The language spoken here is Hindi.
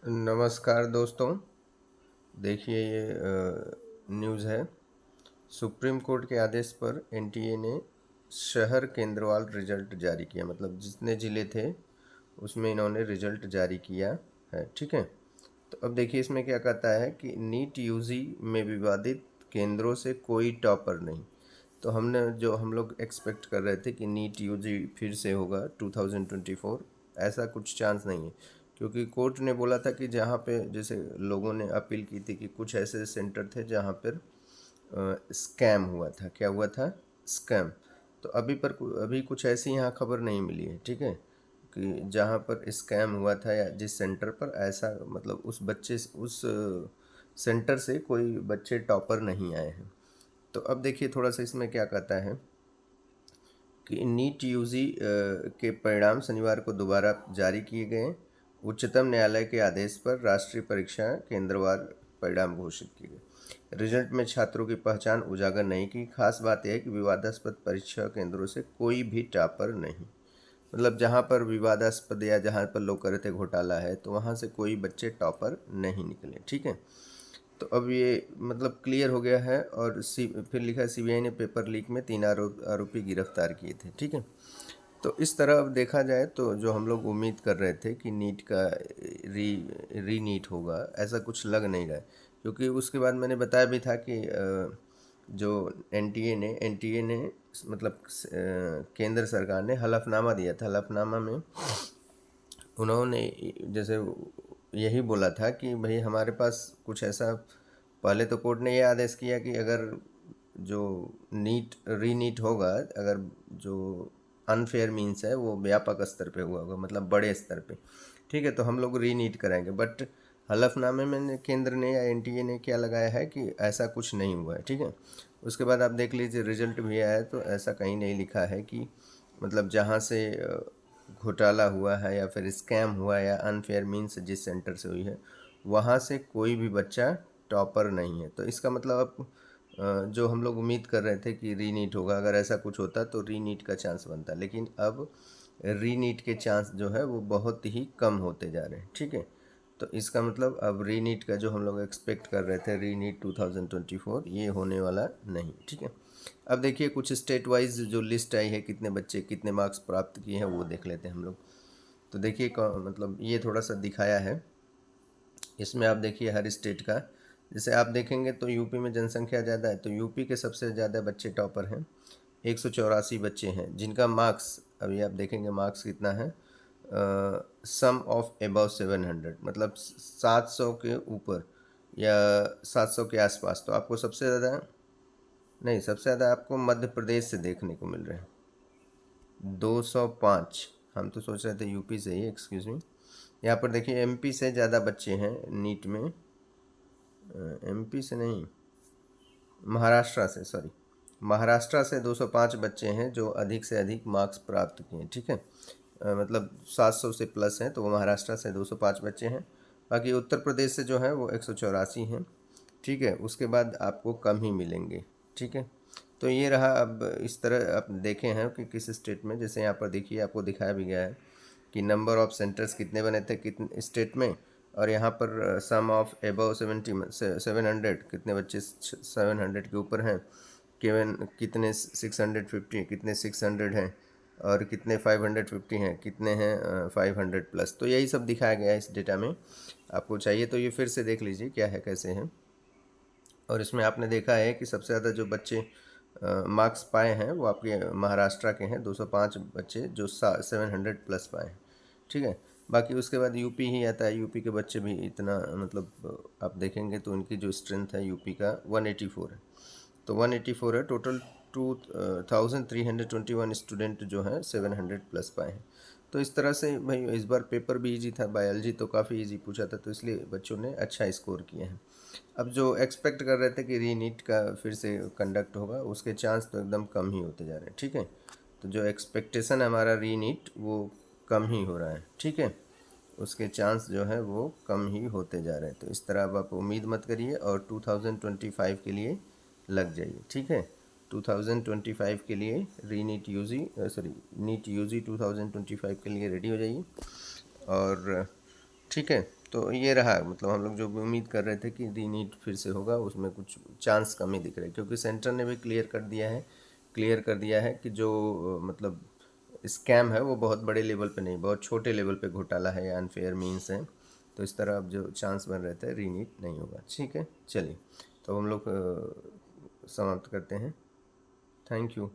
नमस्कार दोस्तों। देखिए ये न्यूज़ है। सुप्रीम कोर्ट के आदेश पर एनटीए ने शहर केंद्रवाल रिजल्ट जारी किया। मतलब जितने ज़िले थे उसमें इन्होंने रिजल्ट जारी किया है। ठीक है, तो अब देखिए इसमें क्या कहता है कि नीट यूजी में विवादित केंद्रों से कोई टॉपर नहीं। तो हम लोग एक्सपेक्ट कर रहे थे कि नीट यूजी फिर से होगा 2024, ऐसा कुछ चांस नहीं है, क्योंकि कोर्ट ने बोला था कि जहाँ पे जैसे लोगों ने अपील की थी कि कुछ ऐसे सेंटर थे जहाँ पर स्कैम हुआ था। क्या हुआ था? स्कैम। तो अभी कुछ ऐसी यहाँ खबर नहीं मिली है। ठीक है, कि जहाँ पर स्कैम हुआ था या जिस सेंटर पर ऐसा मतलब उस सेंटर से कोई बच्चे टॉपर नहीं आए हैं। तो अब देखिए थोड़ा सा इसमें क्या कहता है कि नीट यूजी के परिणाम शनिवार को दोबारा जारी किए गए। उच्चतम न्यायालय के आदेश पर राष्ट्रीय परीक्षा केंद्रवार परिणाम घोषित किए गए। रिजल्ट में छात्रों की पहचान उजागर नहीं की। खास बात यह है कि विवादास्पद परीक्षा केंद्रों से कोई भी टॉपर नहीं। मतलब जहाँ पर विवादास्पद या जहाँ पर लोग कर रहे थे घोटाला है, तो वहाँ से कोई बच्चे टॉपर नहीं निकले। ठीक है, तो अब ये मतलब क्लियर हो गया है। और फिर लिखा है सीबीआई ने पेपर लीक में 3 आरोपी गिरफ्तार किए थे। ठीक है, तो इस तरह अब देखा जाए तो जो हम लोग उम्मीद कर रहे थे कि नीट का री नीट होगा, ऐसा कुछ लग नहीं रहा है। क्योंकि उसके बाद मैंने बताया भी था कि जो एनटीए ने मतलब केंद्र सरकार ने हलफनामा दिया था। हलफनामा में उन्होंने जैसे यही बोला था कि भाई हमारे पास कुछ ऐसा, पहले तो कोर्ट ने ये आदेश किया कि अगर जो री नीट होगा, अगर जो अनफेयर मीन्स है वो व्यापक स्तर पे हुआ होगा, मतलब बड़े स्तर पे, ठीक है, तो हम लोग री नीट कराएंगे। बट हलफनामे में केंद्र ने या एनटीए ने क्या लगाया है कि ऐसा कुछ नहीं हुआ है। ठीक है, उसके बाद आप देख लीजिए रिजल्ट भी आया है, तो ऐसा कहीं नहीं लिखा है कि मतलब जहाँ से घोटाला हुआ है या फिर स्कैम हुआ है या अनफेयर मीन्स जिस सेंटर से हुई है वहाँ से कोई भी बच्चा टॉपर नहीं है। तो इसका मतलब अब जो हम लोग उम्मीद कर रहे थे कि री नीट होगा, अगर ऐसा कुछ होता तो री नीट का चांस बनता, लेकिन अब री नीट के चांस जो है वो बहुत ही कम होते जा रहे हैं। ठीक है, तो इसका मतलब अब री नीट का जो हम लोग एक्सपेक्ट कर रहे थे री नीट 2024, ये होने वाला नहीं। ठीक है, अब देखिए कुछ स्टेट वाइज जो लिस्ट आई है, कितने बच्चे कितने मार्क्स प्राप्त किए हैं वो देख लेते हैं हम लोग। तो देखिए मतलब ये थोड़ा सा दिखाया है इसमें। आप देखिए हर स्टेट का, जैसे आप देखेंगे तो यूपी में जनसंख्या ज़्यादा है, तो यूपी के सबसे ज़्यादा बच्चे टॉपर हैं। 184 बच्चे हैं जिनका मार्क्स, अभी आप देखेंगे मार्क्स कितना है, सम ऑफ अबव 700, मतलब 700 के ऊपर या 700 के आसपास। तो आपको सबसे ज़्यादा नहीं, सबसे ज़्यादा आपको मध्य प्रदेश से देखने को मिल रहे हैं 205। हम तो सोच रहे थे यूपी से ही, एक्सक्यूज़ मी। यहाँ पर देखिए एमपी से ज़्यादा बच्चे हैं नीट में, एमपी से नहीं, महाराष्ट्र से, सॉरी, महाराष्ट्र से 205 बच्चे हैं जो अधिक से अधिक मार्क्स प्राप्त किए हैं। ठीक है, मतलब 700 से प्लस हैं, तो वो महाराष्ट्र से 205 बच्चे हैं। बाकी उत्तर प्रदेश से जो है वो 184 हैं। ठीक है, उसके बाद आपको कम ही मिलेंगे। ठीक है, तो ये रहा। अब इस तरह आप देखे हैं कि किस स्टेट में, जैसे यहाँ पर देखिए आपको दिखाया भी गया है कि नंबर ऑफ सेंटर्स कितने बने थे कितने स्टेट में, और यहाँ पर सम ऑफ एबव 700 कितने बच्चे 700 के ऊपर हैं, केवल कितने 650, कितने 600 हैं, और कितने 550 हैं, कितने हैं 500 प्लस। तो यही सब दिखाया गया है इस डेटा में। आपको चाहिए तो ये फिर से देख लीजिए क्या है कैसे हैं। और इसमें आपने देखा है कि सबसे ज़्यादा जो बच्चे मार्क्स पाए हैं वो आपके महाराष्ट्र के हैं, 205 बच्चे जो 700 प्लस पाए हैं। ठीक है, बाकी उसके बाद यूपी ही आता है। यूपी के बच्चे भी इतना मतलब आप देखेंगे तो उनकी जो स्ट्रेंथ है यूपी का 184 है। तो 184 है टोटल। 2321 स्टूडेंट जो हैं 700 प्लस पाए हैं। तो इस तरह से भाई इस बार पेपर भी इजी था, बायोलॉजी तो काफ़ी इजी पूछा था, तो इसलिए बच्चों ने अच्छा स्कोर किए हैं। अब जो एक्सपेक्ट कर रहे थे कि री नीट का फिर से कंडक्ट होगा, उसके चांस तो एकदम कम ही होते जा रहे हैं। ठीक है, तो जो एक्सपेक्टेशन है हमारा री नीट वो कम ही हो रहा है। ठीक है, उसके चांस जो है वो कम ही होते जा रहे हैं। तो इस तरह अब आप उम्मीद मत करिए और 2025 के लिए लग जाइए। ठीक है, 2025 के लिए री NEET UG sorry NEET UG 2025 के लिए रेडी हो जाइए। और ठीक है, तो ये रहा, मतलब हम लोग जो भी उम्मीद कर रहे थे कि रीनीट फिर से होगा, उसमें कुछ चांस कम ही दिख रहे, क्योंकि सेंटर ने भी क्लियर कर दिया है कि जो मतलब स्कैम है वो बहुत बड़े लेवल पे नहीं, बहुत छोटे लेवल पे घोटाला है या अनफेयर मीन्स है। तो इस तरह अब जो चांस बन रहे थे रीनीट नहीं होगा। ठीक है, चलिए तो हम लोग समाप्त करते हैं। Thank you.